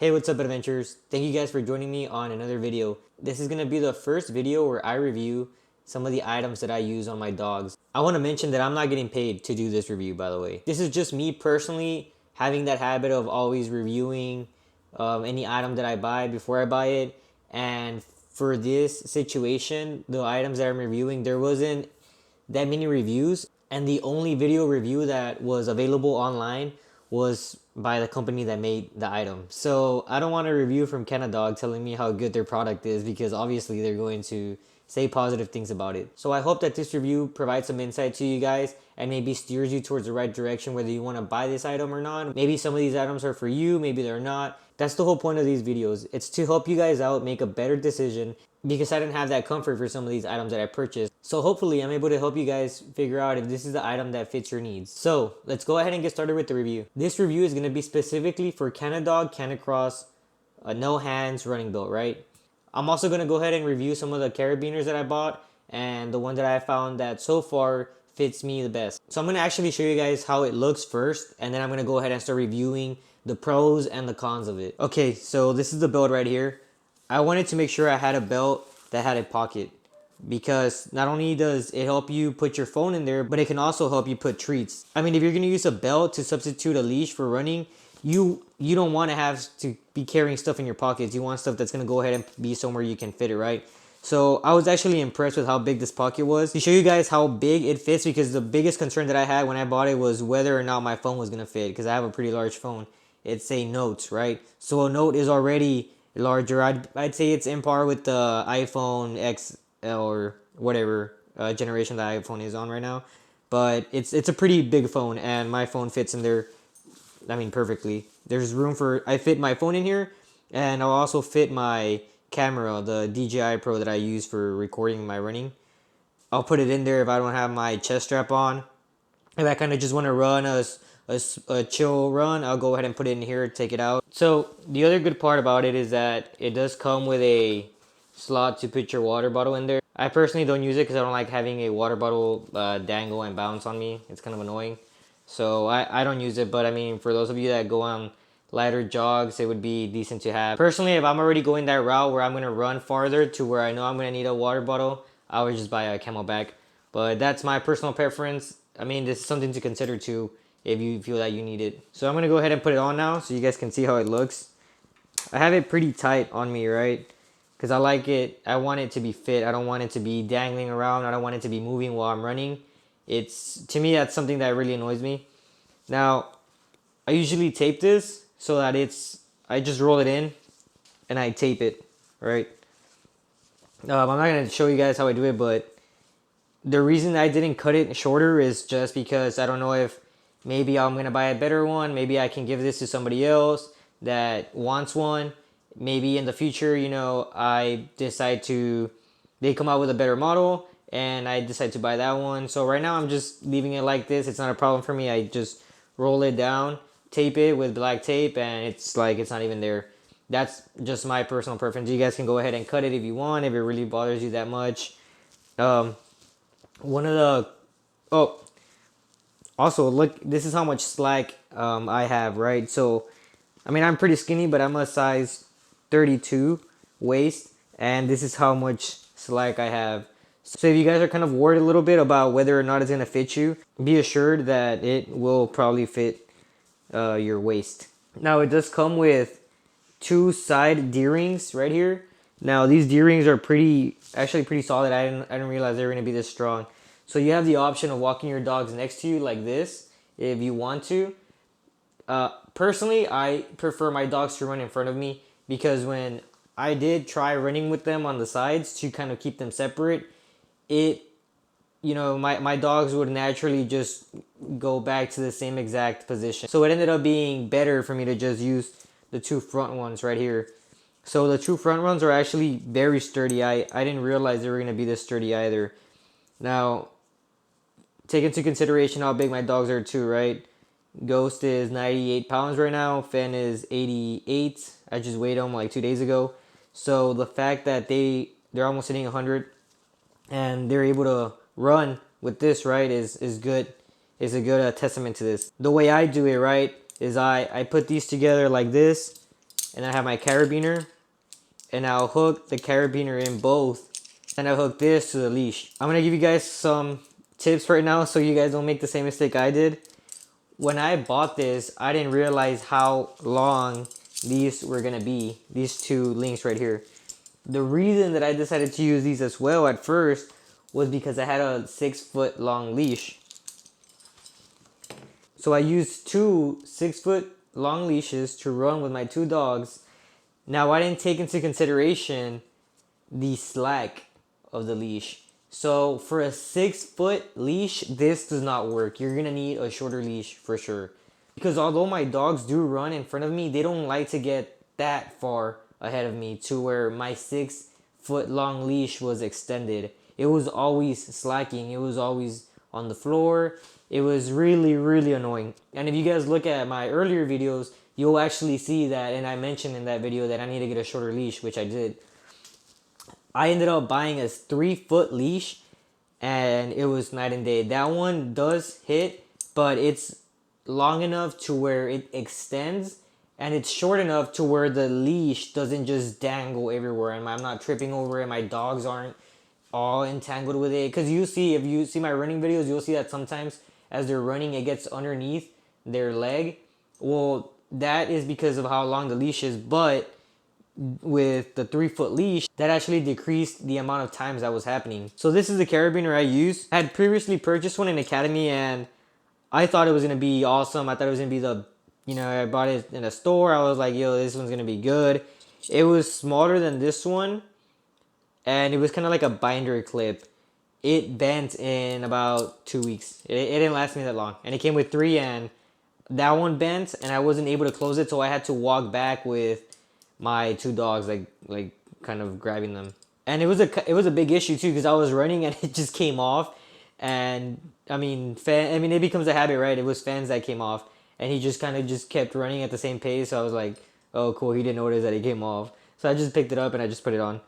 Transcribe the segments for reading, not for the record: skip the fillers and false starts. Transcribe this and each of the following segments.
Hey, what's up, adventurers? Thank you guys for joining me on another video. This is going to be the first video where I review some of the items that I use on my dogs. I want to mention that I'm not getting paid to do this review, by the way. This is just me personally having that habit of always reviewing any item that I buy before I buy it. And for this situation, the items that I'm reviewing, there wasn't that many reviews, and the only video review that was available online was by the company that made the item. So I don't want a review from Canadog telling me how good their product is, because obviously they're going to say positive things about it. So I hope that this review provides some insight to you guys and maybe steers you towards the right direction, whether you want to buy this item or not. Maybe some of these items are for you, maybe they're not. That's the whole point of these videos. It's to help you guys out make a better decision, because I didn't have that comfort for some of these items that I purchased. So hopefully I'm able to help you guys figure out if this is the item that fits your needs. So let's go ahead and get started with the review. This review is going to be specifically for Canadog Canicross no hands running belt, right? I'm also going to go ahead and review some of the carabiners that I bought and the one that I found that so far fits me the best. So I'm going to actually show you guys how it looks first, and then I'm going to go ahead and start reviewing the pros and the cons of it. Okay, so this is the belt right here. I wanted to make sure I had a belt that had a pocket, because not only does it help you put your phone in there, but it can also help you put treats. I mean, if you're going to use a belt to substitute a leash for running, you don't want to have to be carrying stuff in your pockets. You want stuff that's going to go ahead and be somewhere you can fit it, right? So I was actually impressed with how big this pocket was. To show you guys how big it fits, because the biggest concern that I had when I bought it was whether or not my phone was going to fit, because I have a pretty large phone. It's a Note, right? So a Note is already larger. I'd say it's in par with the iPhone X or whatever generation the iPhone is on right now. But it's a pretty big phone, and my phone fits in there, I mean, perfectly. There's room for, I fit my phone in here, and I'll also fit my camera, the DJI Pro that I use for recording my running. I'll put it in there if I don't have my chest strap on. If I kind of just want to run a chill run, I'll go ahead and put it in here, take it out. So the other good part about it is that it does come with a slot to put your water bottle in there. I personally don't use it because I don't like having a water bottle dangle and bounce on me. It's kind of annoying. So I don't use it, but I mean, for those of you that go on lighter jogs, it would be decent to have. Personally, if I'm already going that route where I'm going to run farther to where I know I'm going to need a water bottle, I would just buy a Camelback. But that's my personal preference. I mean, this is something to consider too if you feel that you need it. So I'm going to go ahead and put it on now so you guys can see how it looks. I have it pretty tight on me, right? Because I like it. I want it to be fit. I don't want it to be dangling around. I don't want it to be moving while I'm running. To me, that's something that really annoys me. Now, I usually tape this so that I just roll it in and I tape it, right? I'm not going to show you guys how I do it, but the reason I didn't cut it shorter is just because I don't know if maybe I'm going to buy a better one. Maybe I can give this to somebody else that wants one. Maybe in the future, I decide they come out with a better model and I decide to buy that one. So right now I'm just leaving it like this. It's not a problem for me. I just roll it down, tape it with black tape, and it's like it's not even there. That's just my personal preference. You guys can go ahead and cut it if you want, if it really bothers you that much. Also, look, this is how much slack I have, right? So, I mean, I'm pretty skinny, but I'm a size 32 waist, and this is how much slack I have. So if you guys are kind of worried a little bit about whether or not it's going to fit you, be assured that it will probably fit your waist. Now, it does come with 2 side D-rings right here. Now, these D-rings are actually pretty solid. I didn't realize they were going to be this strong. So you have the option of walking your dogs next to you like this if you want to. Personally, I prefer my dogs to run in front of me, because when I did try running with them on the sides to kind of keep them separate, my dogs would naturally just go back to the same exact position. So it ended up being better for me to just use the 2 front ones right here. So the 2 front ones are actually very sturdy. I didn't realize they were going to be this sturdy either. Now, take into consideration how big my dogs are too, right? Ghost is 98 pounds right now. Fen is 88. I just weighed them like 2 days ago. So the fact that they're almost hitting 100 and they're able to run with this, right, is good. Is a good testament to this. The way I do it, right, is I put these together like this, and I have my carabiner, and I'll hook the carabiner in both, and I'll hook this to the leash. I'm gonna give you guys some tips right now so you guys don't make the same mistake I did. When I bought this, I didn't realize how long these were gonna be, these two links right here. The reason that I decided to use these as well at first was because I had a 6-foot long leash. So I used two 6-foot long leashes to run with my two dogs. Now I didn't take into consideration the slack of the leash. So for a 6-foot leash, this does not work. You're gonna need a shorter leash for sure. Because although my dogs do run in front of me, they don't like to get that far ahead of me to where my 6-foot long leash was extended. It was always slacking. It was always on the floor. It was really, really annoying. And if you guys look at my earlier videos, you'll actually see that, and I mentioned in that video that I need to get a shorter leash, which I did. I ended up buying a 3-foot leash, and it was night and day. That one does hit, but it's long enough to where it extends, and it's short enough to where the leash doesn't just dangle everywhere, and I'm not tripping over it. My dogs aren't all entangled with it. Because you see, if you see my running videos, you'll see that sometimes as they're running, it gets underneath their leg. Well, that is because of how long the leash is, but with the 3-foot leash, that actually decreased the amount of times that was happening. So this is the carabiner I use. I had previously purchased one in Academy, and I thought it was going to be awesome. I thought it was going to be the, I bought it in a store. I was like, yo, this one's going to be good. It was smaller than this one, and it was kind of like a binder clip. It bent in about 2 weeks. It didn't last me that long. And it came with 3, and that one bent, and I wasn't able to close it, so I had to walk back with my two dogs, like kind of grabbing them. And it was a big issue too, because I was running and it just came off. And I mean, it becomes a habit, right? It was fans that came off, and he just kind of just kept running at the same pace. So I was like, oh, cool. He didn't notice that it came off. So I just picked it up and I just put it on.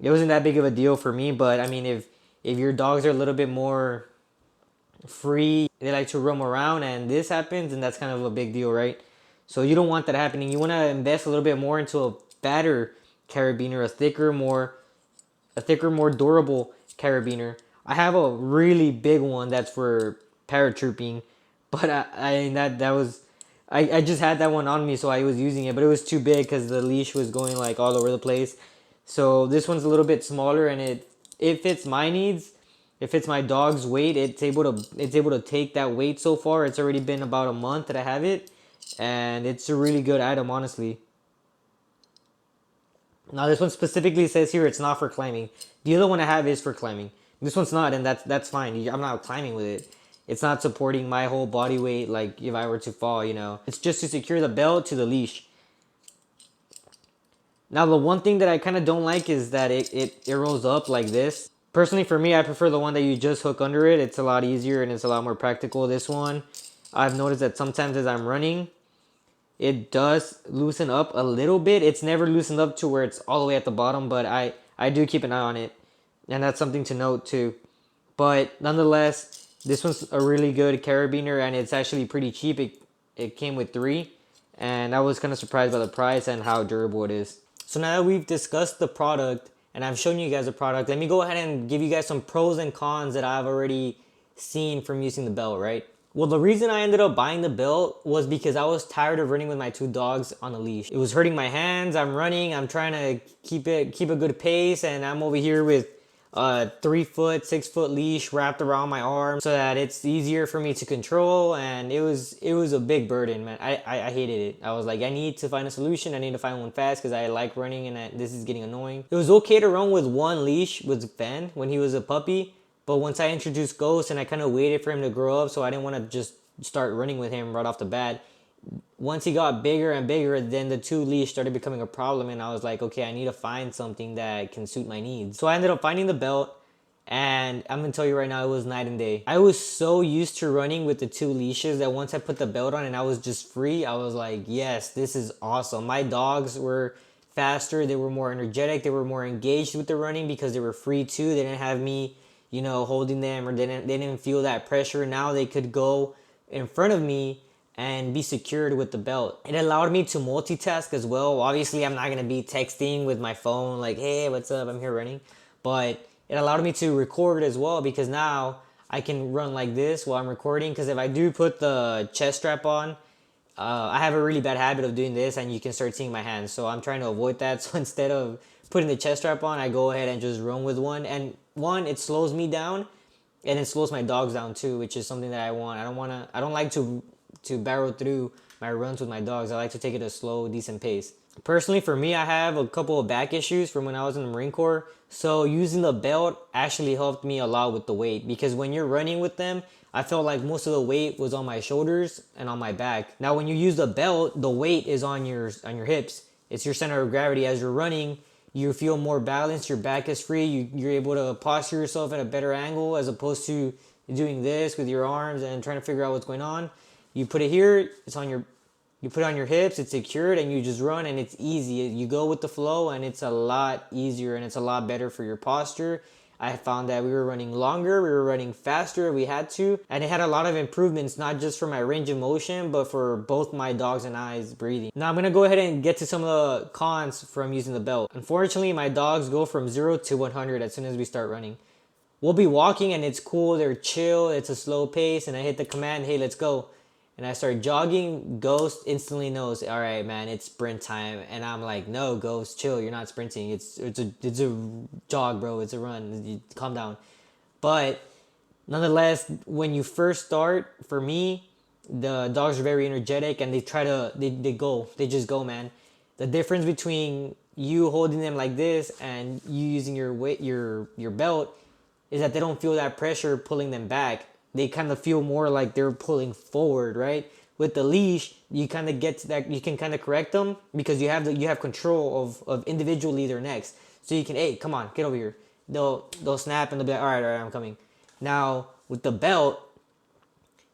It wasn't that big of a deal for me, but I mean, if your dogs are a little bit more free, they like to roam around, and this happens, and that's kind of a big deal, right? So you don't want that happening. You want to invest a little bit more into a fatter carabiner, a thicker, more durable carabiner. I have a really big one that's for paratrooping, but I just had that one on me, so I was using it, but it was too big because the leash was going like all over the place. So this one's a little bit smaller, and it fits my needs. It fits my dog's weight. It's able to take that weight so far. It's already been about a month that I have it, and it's a really good item, honestly. Now this one specifically says here it's not for climbing. The other one I have is for climbing. This one's not, and that's fine. I'm not climbing with it. It's not supporting my whole body weight, like if I were to fall, It's just to secure the belt to the leash. Now the one thing that I kind of don't like is that it rolls up like this. Personally, for me, I prefer the one that you just hook under it. It's a lot easier and it's a lot more practical. This one, I've noticed that sometimes as I'm running, it does loosen up a little bit. It's never loosened up to where it's all the way at the bottom, but I do keep an eye on it. And that's something to note too. But nonetheless, this one's a really good carabiner, and it's actually pretty cheap. It came with 3, and I was kind of surprised by the price and how durable it is. So now that we've discussed the product and I've shown you guys the product, let me go ahead and give you guys some pros and cons that I've already seen from using the belt, right? Well, the reason I ended up buying the belt was because I was tired of running with my two dogs on a leash. It was hurting my hands. I'm running. I'm trying to keep a good pace, and I'm over here with a 3-foot, 6-foot leash wrapped around my arm so that it's easier for me to control. And it was a big burden, man. I hated it. I was like, I need to find a solution. I need to find one fast because I like running, and this is getting annoying. It was okay to run with one leash with Ben when he was a puppy. But once I introduced Ghost and I kind of waited for him to grow up, so I didn't want to just start running with him right off the bat. Once he got bigger and bigger, then the 2 leash started becoming a problem, and I was like, okay, I need to find something that can suit my needs. So I ended up finding the belt, and I'm going to tell you right now, it was night and day. I was so used to running with the 2 leashes that once I put the belt on and I was just free, I was like, yes, this is awesome. My dogs were faster. They were more energetic. They were more engaged with the running because they were free too. They didn't have me holding them, or they didn't feel that pressure. Now they could go in front of me and be secured with the belt. It allowed me to multitask as well. Obviously, I'm not gonna be texting with my phone like, hey, what's up, I'm here running. But it allowed me to record as well, because now I can run like this while I'm recording. Because if I do put the chest strap on, I have a really bad habit of doing this, and you can start seeing my hands. So I'm trying to avoid that. So instead of putting the chest strap on, I go ahead and just run with one. And one, it slows me down, and it slows my dogs down too, which is something that I want. I don't like to barrel through my runs with my dogs. I like to take it at a slow, decent pace. Personally, for me, I have a couple of back issues from when I was in the Marine Corps. So using the belt actually helped me a lot with the weight, because when you're running with them, I felt like most of the weight was on my shoulders and on my back. Now, when you use the belt, the weight is on your hips. It's your center of gravity. As you're running, you feel more balanced. Your back is free. You're able to posture yourself at a better angle, as opposed to doing this with your arms and trying to figure out what's going on. You put it here. You put it on your hips. It's secured, and you just run, and it's easy. You go with the flow, and it's a lot easier, and it's a lot better for your posture. I found that we were running longer, we were running faster if we had to, and it had a lot of improvements, not just for my range of motion, but for both my dogs and I's breathing. Now I'm gonna go ahead and get to some of the cons from using the belt. Unfortunately, my dogs go from 0 to 100 as soon as we start running. We'll be walking and it's cool, they're chill, it's a slow pace, and I hit the command, hey, let's go. And I start jogging, Ghost instantly knows, all right, man, it's sprint time. And I'm like, no, Ghost, chill, you're not sprinting. It's a jog, bro. It's a run. Calm down. But nonetheless, when you first start, for me, the dogs are very energetic, and they just go, man. The difference between you holding them like this and you using your weight, your belt, is that they don't feel that pressure pulling them back. They kind of feel more like they're pulling forward, right? With the leash, you kind of get to that, you can kind of correct them, because you have control of individually their necks. So you can, hey, come on, get over here. They'll snap, and they'll be like, all right, I'm coming. Now with the belt,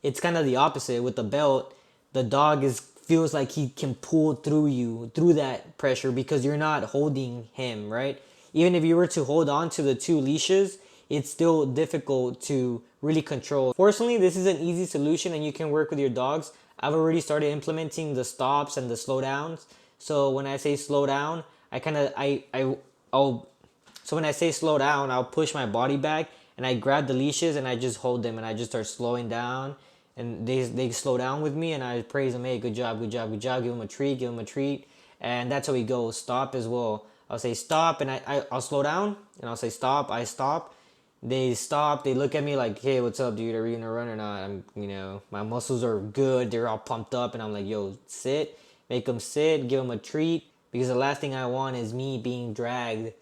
it's kind of the opposite. With the belt, the dog feels like he can pull through that pressure, because you're not holding him, right? Even if you were to hold on to the two leashes, it's still difficult to really control. Fortunately, this is an easy solution, and you can work with your dogs. I've already started implementing the stops and the slow downs. So when I say slow down, so when I say slow down, I'll push my body back, and I grab the leashes, and I just hold them, and I just start slowing down, and they slow down with me, and I praise them, hey, good job, good job, good job, give them a treat, and that's how we go. Stop as well. I'll say stop, and I'll slow down, and I'll say stop, I stop. They stop, they look at me like, hey, what's up, dude? Are you gonna run or not? My muscles are good, they're all pumped up, and I'm like, yo, sit, make them sit, give them a treat, because the last thing I want is me being dragged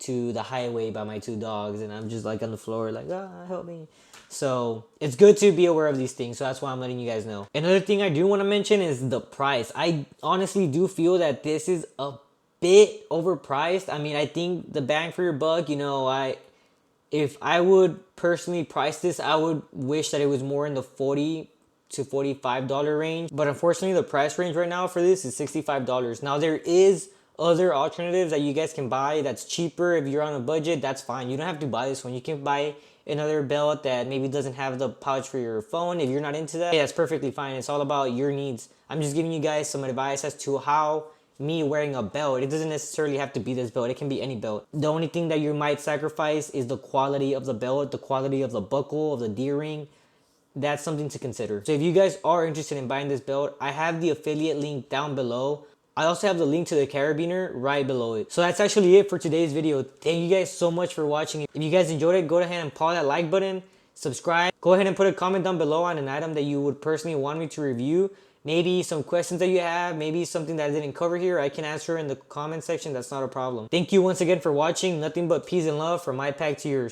to the highway by my two dogs, and I'm just like on the floor, like, help me. So it's good to be aware of these things, so that's why I'm letting you guys know. Another thing I do want to mention is the price. I honestly do feel that this is a bit overpriced. I mean, I think the bang for your buck, if I would personally price this, I would wish that it was more in the $40 to $45 range. But unfortunately, the price range right now for this is $65. Now, there is other alternatives that you guys can buy that's cheaper. If you're on a budget, that's fine. You don't have to buy this one. You can buy another belt that maybe doesn't have the pouch for your phone. If you're not into that, yeah, that's perfectly fine. It's all about your needs. I'm just giving you guys some advice as to how me wearing a belt, it doesn't necessarily have to be this belt, it can be any belt. The only thing that you might sacrifice is the quality of the belt, the quality of the buckle, of the D-ring. That's something to consider. So if you guys are interested in buying this belt, I have the affiliate link down below. I also have the link to the Carabiner right below it. So that's actually it for today's video. Thank you guys so much for watching. If you guys enjoyed it, go ahead and paw that like button, subscribe. Go ahead and put a comment down below on an item that you would personally want me to review. Maybe some questions that you have, maybe something that I didn't cover here, I can answer in the comment section. That's not a problem. Thank you once again for watching. Nothing but peace and love from my pack to yours.